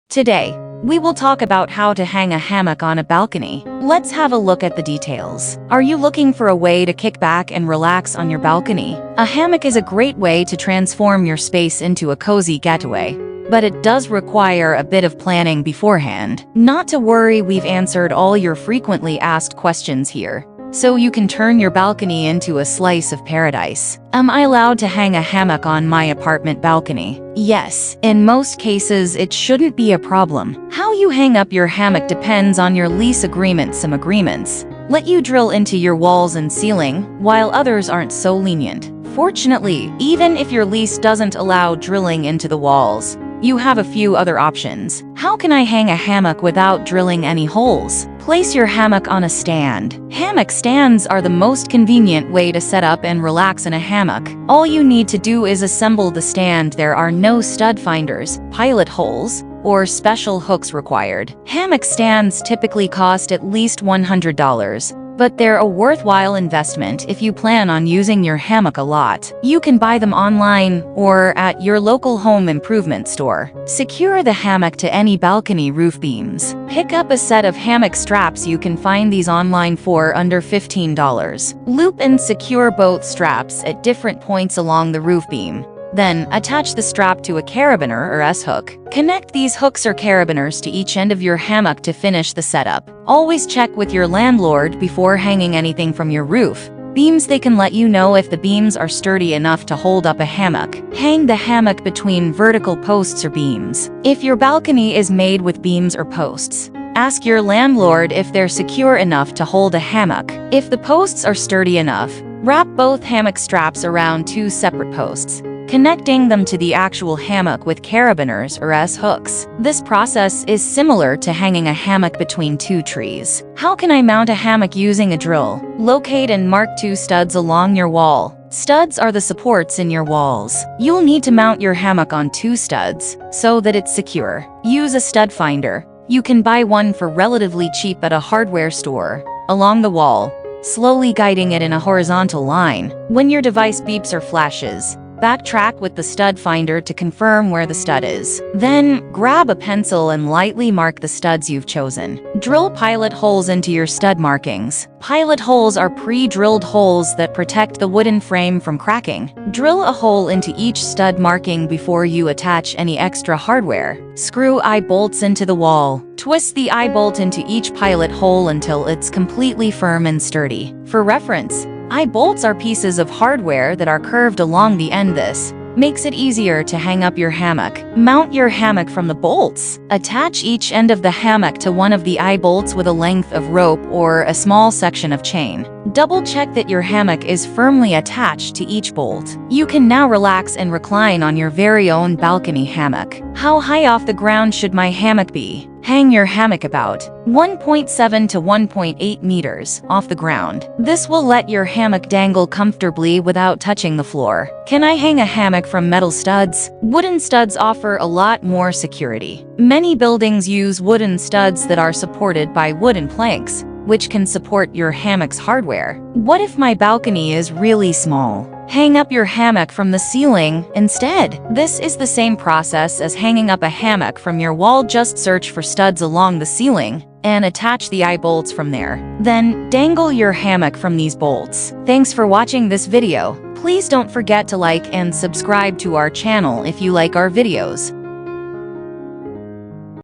Today, we will talk about how to hang a hammock on a balcony. Let's have a look at the details. Are you looking for a way to kick back and relax on your balcony? A hammock is a great way to transform your space into a cozy getaway, but it does require a bit of planning beforehand. Not to worry, we've answered all your frequently asked questions here, so you can turn your balcony into a slice of paradise. Am I allowed to hang a hammock on my apartment balcony? Yes, in most cases it shouldn't be a problem. How you hang up your hammock depends on your lease agreement. Some agreements let you drill into your walls and ceiling, while others aren't so lenient. Fortunately, even if your lease doesn't allow drilling into the walls, you have a few other options. How can I hang a hammock without drilling any holes? Place your hammock on a stand. Hammock stands are the most convenient way to set up and relax in a hammock. All you need to do is assemble the stand. There are no stud finders, pilot holes, or special hooks required. Hammock stands typically cost at least $100. But they're a worthwhile investment if you plan on using your hammock a lot. You can buy them online or at your local home improvement store. Secure the hammock to any balcony roof beams. Pick up a set of hammock straps. You can find these online for under $15. Loop and secure both straps at different points along the roof beam. Then, attach the strap to a carabiner or S-hook. Connect these hooks or carabiners to each end of your hammock to finish the setup. Always check with your landlord before hanging anything from your roof beams. They can let you know if the beams are sturdy enough to hold up a hammock. Hang the hammock between vertical posts or beams. If your balcony is made with beams or posts, ask your landlord if they're secure enough to hold a hammock. If the posts are sturdy enough, wrap both hammock straps around two separate posts, connecting them to the actual hammock with carabiners or S-hooks. This process is similar to hanging a hammock between two trees. How can I mount a hammock using a drill? Locate and mark two studs along your wall. Studs are the supports in your walls. You'll need to mount your hammock on two studs so that it's secure. Use a stud finder. You can buy one for relatively cheap at a hardware store. Along the wall, slowly guiding it in a horizontal line. When your device beeps or flashes, backtrack with the stud finder to confirm where the stud is. Then, grab a pencil and lightly mark the studs you've chosen. Drill pilot holes into your stud markings. Pilot holes are pre-drilled holes that protect the wooden frame from cracking. Drill a hole into each stud marking before you attach any extra hardware. Screw eye bolts into the wall. Twist the eye bolt into each pilot hole until it's completely firm and sturdy. For reference, eye bolts are pieces of hardware that are curved along the end. This makes it easier to hang up your hammock. Mount your hammock from the bolts. Attach each end of the hammock to one of the eye bolts with a length of rope or a small section of chain. Double check that your hammock is firmly attached to each bolt. You can now relax and recline on your very own balcony hammock. How high off the ground should my hammock be? Hang your hammock about 1.7 to 1.8 meters off the ground. This will let your hammock dangle comfortably without touching the floor. Can I hang a hammock from metal studs? Wooden studs offer a lot more security. Many buildings use wooden studs that are supported by wooden planks, which can support your hammock's hardware. What if my balcony is really small? Hang up your hammock from the ceiling instead. This is the same process as hanging up a hammock from your wall. Just search for studs along the ceiling and attach the eye bolts from there. Then, dangle your hammock from these bolts. Thanks for watching this video. Please don't forget to like and subscribe to our channel if you like our videos.